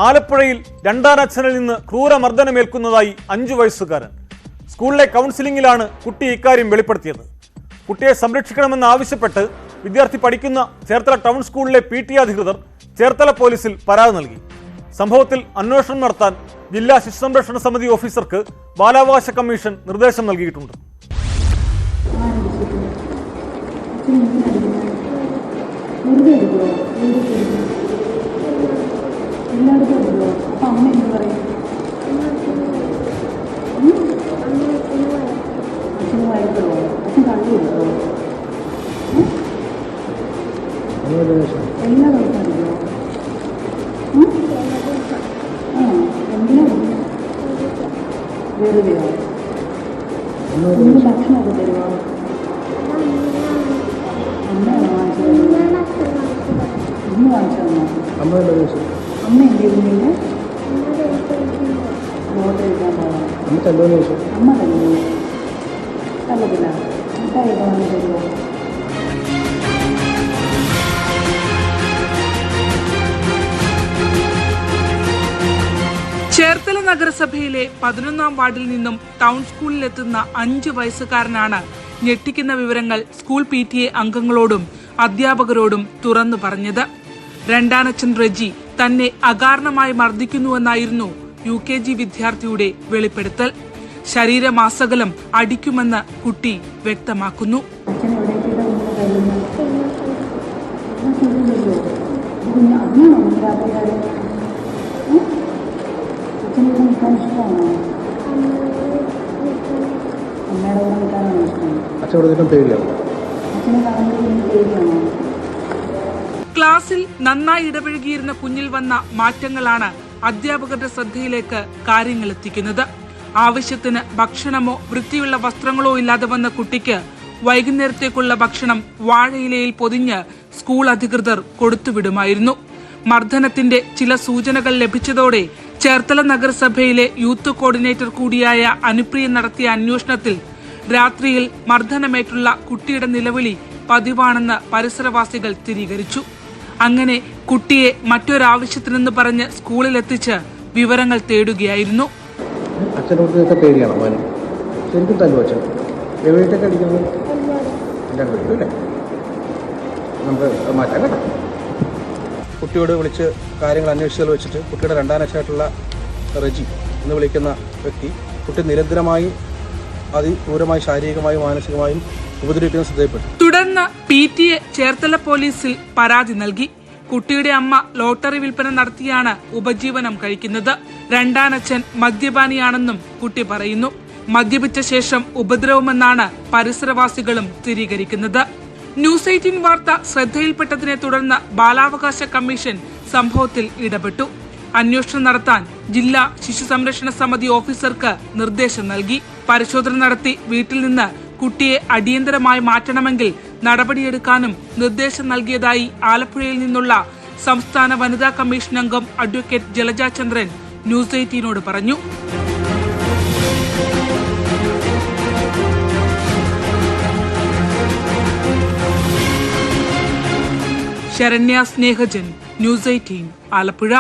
ആലപ്പുഴയിൽ രണ്ടാനച്ഛനിൽ നിന്ന് ക്രൂരമർദ്ദനമേൽക്കുന്നതായി 5 വയസ്സുകാരൻ. സ്കൂളിലെ കൗൺസിലിംഗിലാണ് കുട്ടി ഇക്കാര്യം വെളിപ്പെടുത്തിയത്. കുട്ടിയെ സംരക്ഷിക്കണമെന്ന് ആവശ്യപ്പെട്ട് വിദ്യാർത്ഥി പഠിക്കുന്ന ചേർത്തല ടൗൺ സ്കൂളിലെ PTA അധികൃതർ ചേർത്തല പോലീസിൽ പരാതി നൽകി. സംഭവത്തിൽ അന്വേഷണം നടത്താൻ ജില്ലാ ശിശു സംരക്ഷണ സമിതി ഓഫീസർക്ക് ബാലാവകാശ കമ്മീഷൻ നിർദ്ദേശം നൽകിയിട്ടുണ്ട്. ഭക്ഷണമൊക്കെ തരുമോ? ഇന്ന് വാങ്ങിച്ചു തന്നോ? അമ്മ എന്ത് ചെയ്യുന്നില്ല? നോട്ട് എഴുതാൻ പോകാം. അമ്മ തരുമോ? തല്ലത്തില്ല. മിഠായി വാങ്ങി തരുമോ? ചേർത്തല നഗരസഭയിലെ 11ാം വാർഡിൽ നിന്നും ടൗൺ സ്കൂളിലെത്തുന്ന 5 വയസ്സുകാരനാണ് ഞെട്ടിക്കുന്ന വിവരങ്ങൾ സ്കൂൾ PTA അംഗങ്ങളോടും അധ്യാപകരോടും തുറന്നു പറഞ്ഞത്. രണ്ടാനച്ഛൻ റെജി തന്നെ അകാരണമായി മർദ്ദിക്കുന്നുവെന്നായിരുന്നു UKG വിദ്യാർത്ഥിയുടെ വെളിപ്പെടുത്തൽ. ശരീരമാസകലം അടിക്കുമെന്ന് കുട്ടി വ്യക്തമാക്കുന്നു. ക്ലാസ്സിൽ നന്നായി ഇടപഴകിയിരുന്ന കുഞ്ഞിൽ വന്ന മാറ്റങ്ങളാണ് അധ്യാപകരുടെ ശ്രദ്ധയിലേക്ക് കാര്യങ്ങൾ എത്തിക്കുന്നത്. ആവശ്യത്തിന് ഭക്ഷണമോ വൃത്തിയുള്ള വസ്ത്രങ്ങളോ ഇല്ലാതെ വന്ന കുട്ടിക്ക് വൈകുന്നേരത്തേക്കുള്ള ഭക്ഷണം വാഴയിലയിൽ പൊതിഞ്ഞ് സ്കൂൾ അധികൃതർ കൊടുത്തുവിടുമായിരുന്നു. മർദ്ദനത്തിന്റെ ചില സൂചനകൾ ലഭിച്ചതോടെ ചേർത്തല നഗരസഭയിലെ യൂത്ത് കോർഡിനേറ്റർ കൂടിയായ അനുപ്രിയ നടത്തിയ അന്വേഷണത്തിൽ രാത്രിയിൽ മർദ്ദനമേറ്റുള്ള കുട്ടിയുടെ നിലവിളി പതിവാണെന്ന് പരിസരവാസികൾ സ്ഥിരീകരിച്ചു. അങ്ങനെ കുട്ടിയെ മറ്റൊരാവശ്യത്തിനെന്ന് പറഞ്ഞ് സ്കൂളിലെത്തിച്ച് വിവരങ്ങൾ തേടുകയായിരുന്നു. കുട്ടിയോട് വിളിച്ച് കാര്യങ്ങൾ അന്വേഷിച്ചതിൽ വെച്ചിട്ട് കുട്ടിയുടെ രണ്ടാനച്ഛനായിട്ടുള്ള റെജി എന്ന് വിളിക്കുന്ന വ്യക്തി കുട്ടി നിരന്തരമായി അതിക്രൂരമായി ശാരീരികമായും മാനസികമായും ഉപദ്രവിക്കുന്ന ശ്രദ്ധയിൽപ്പെട്ടു. തുടർന്ന് PTA ചേർത്തല പോലീസിൽ പരാതി നൽകി. കുട്ടിയുടെ അമ്മ ലോട്ടറി വിൽപ്പന നടത്തിയാണ് ഉപജീവനം കഴിക്കുന്നത്. രണ്ടാനച്ഛൻ മദ്യപാനിയാണെന്നും കുട്ടി പറയുന്നു. മദ്യപിച്ച ശേഷം ഉപദ്രവമെന്നാണ് പരിസരവാസികളും സ്ഥിരീകരിക്കുന്നത്. ന്യൂസ് 18 വാർത്ത ശ്രദ്ധയിൽപ്പെട്ടതിനെ തുടർന്ന് ബാലാവകാശ കമ്മീഷൻ സംഭവത്തിൽ ഇടപെട്ടു. അന്വേഷണം നടത്താൻ ജില്ലാ ശിശു സംരക്ഷണ സമിതി ഓഫീസർക്ക് നിർദ്ദേശം നൽകി. പരിശോധന നടത്തി വീട്ടിൽ നിന്ന് കുട്ടിയെ അടിയന്തരമായി മാറ്റണമെങ്കിൽ നടപടിയെടുക്കാനും നിർദ്ദേശം നൽകിയതായി ആലപ്പുഴയിൽ നിന്നുള്ള സംസ്ഥാന വനിതാ കമ്മീഷൻ അംഗം അഡ്വക്കേറ്റ് ജലജ ചന്ദ്രൻ ന്യൂസ് 18നോട് പറഞ്ഞു. ശരണ്യ സ്നേഹജൻ, ന്യൂസ് 18 ആലപ്പുഴ.